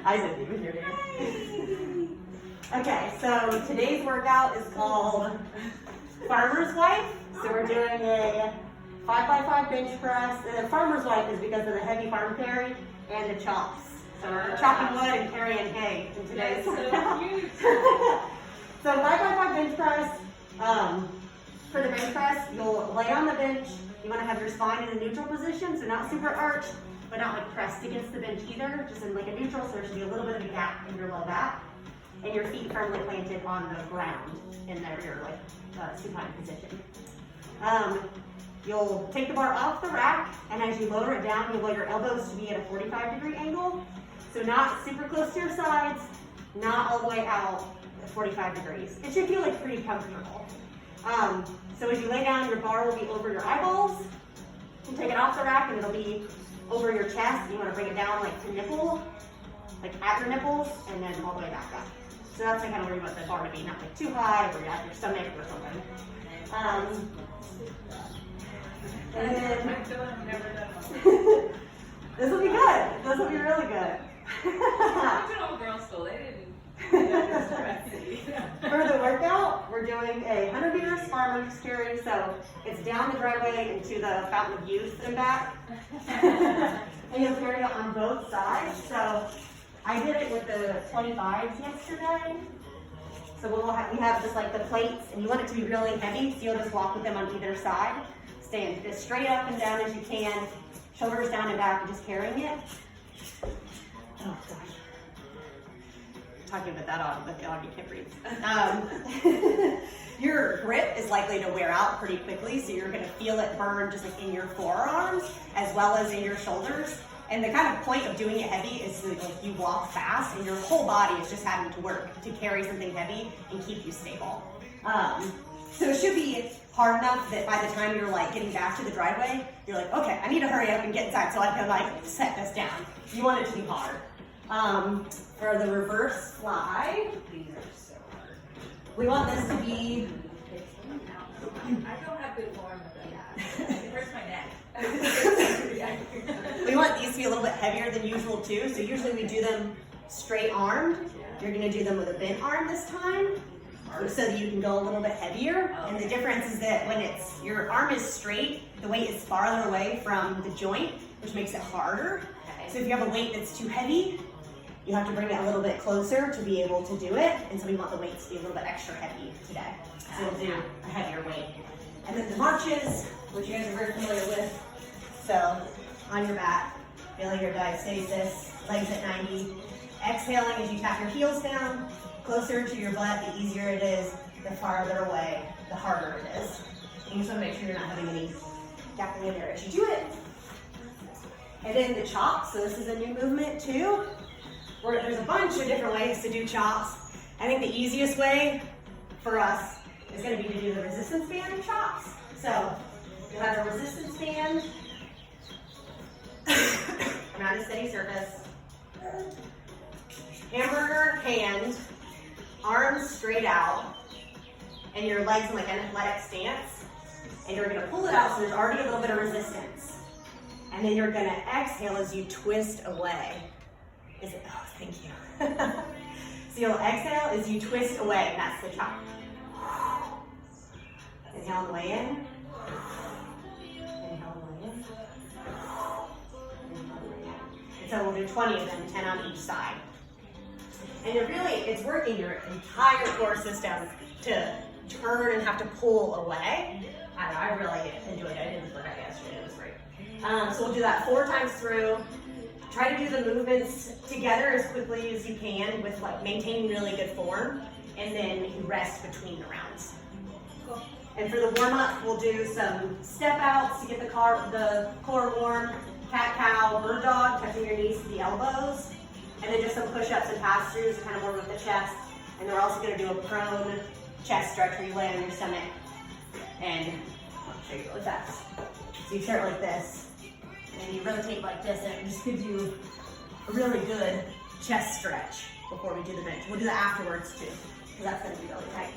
I didn't even hear you. Okay, so today's workout is called Farmer's Wife. So we're doing a 5x5 bench press. And the Farmer's Wife is because of the heavy farm carry and the chops. So we're chopping wood and carrying hay in today's workout. So 5x5 bench press. For the bench press, you'll lay on the bench. You want to have your spine in a neutral position, so not super arched, but not like pressed against the bench either, just in like a neutral, so there should be a little bit of a gap in your low back, and your feet firmly planted on the ground in your like supine position. You'll take the bar off the rack, and as you lower it down, you'll want your elbows to be at a 45-degree angle, so not super close to your sides, not all the way out at 45 degrees. It should feel like pretty comfortable. So as you lay down, your bar will be over your eyeballs. You take it off the rack and it'll be over your chest. You want to bring it down like to nipple, like at your nipples, and then all the way back up. So that's like kind of where you want the bar to be, not like too high or at your stomach or something. And then this will be good. This will be really good. I went to old girls' school. They didn't. For the workout, we're doing a 100 meters farmer's carry, so it's down the driveway into the Fountain of Youth and back. And you'll carry it on both sides. So I did it with the 25s yesterday. So we have just like the plates, and you want it to be really heavy, so you'll just walk with them on either side. Stand as straight up and down as you can, shoulders down and back, and just carrying it. Oh gosh. Talking about that on the dog, you can't breathe. Your grip is likely to wear out pretty quickly, so you're going to feel it burn just like in your forearms as well as in your shoulders. And the kind of point of doing it heavy is so like you walk fast and your whole body is just having to work to carry something heavy and keep you stable. So it should be hard enough that by the time you're like getting back to the driveway, you're like, okay, I need to hurry up and get inside so I can like set this down. You want it to be hard. For the reverse fly, these are so hard. We want this to be. I don't have good form with that. It hurts my neck. We want these to be a little bit heavier than usual too. So usually we do them straight armed. You're going to do them with a bent arm this time, so that you can go a little bit heavier. And the difference is that when your arm is straight, the weight is farther away from the joint, which makes it harder. So if you have a weight that's too heavy, you have to bring it a little bit closer to be able to do it. And so we want the weights to be a little bit extra heavy today. So we'll do a heavier weight. And then the marches, which you guys are very familiar with. So on your back, feeling your diastasis, legs at 90. Exhaling as you tap your heels down, closer to your butt, the easier it is, the farther away, the harder it is. And you just want to make sure you're not having any gapping in there as you do it. And then the chops, so this is a new movement too. There's a bunch of different ways to do chops. I think the easiest way for us is going to be to do the resistance band chops. So you'll have a resistance band around a steady surface. Hamburger hand, arms straight out, and your legs in like an athletic stance. And you're going to pull it out so there's already a little bit of resistance. And then you're going to exhale as you twist away. Oh, thank you. So you'll exhale as you twist away, and that's the chop. Inhale on the way in. Inhale on the way in. Inhale on the way in. And so we'll do 20 of them, 10 on each side. And it's working your entire core system to turn and have to pull away. I really enjoyed it. I did this workout yesterday. It was great. So we'll do that 4 times through. Try to do the movements together as quickly as you can with like maintaining really good form, and then you rest between the rounds. Cool. And for the warm-up, we'll do some step outs to get the core warm, cat-cow, bird dog, touching your knees to the elbows, and then just some push-ups and pass-throughs to kind of warm up the chest. And then we're also going to do a prone chest stretch where you lay on your stomach, and I'll show you really fast. So you start like this. And you rotate like this, and it just gives you a really good chest stretch before we do the bench. We'll do that afterwards too, because that's going to be really tight.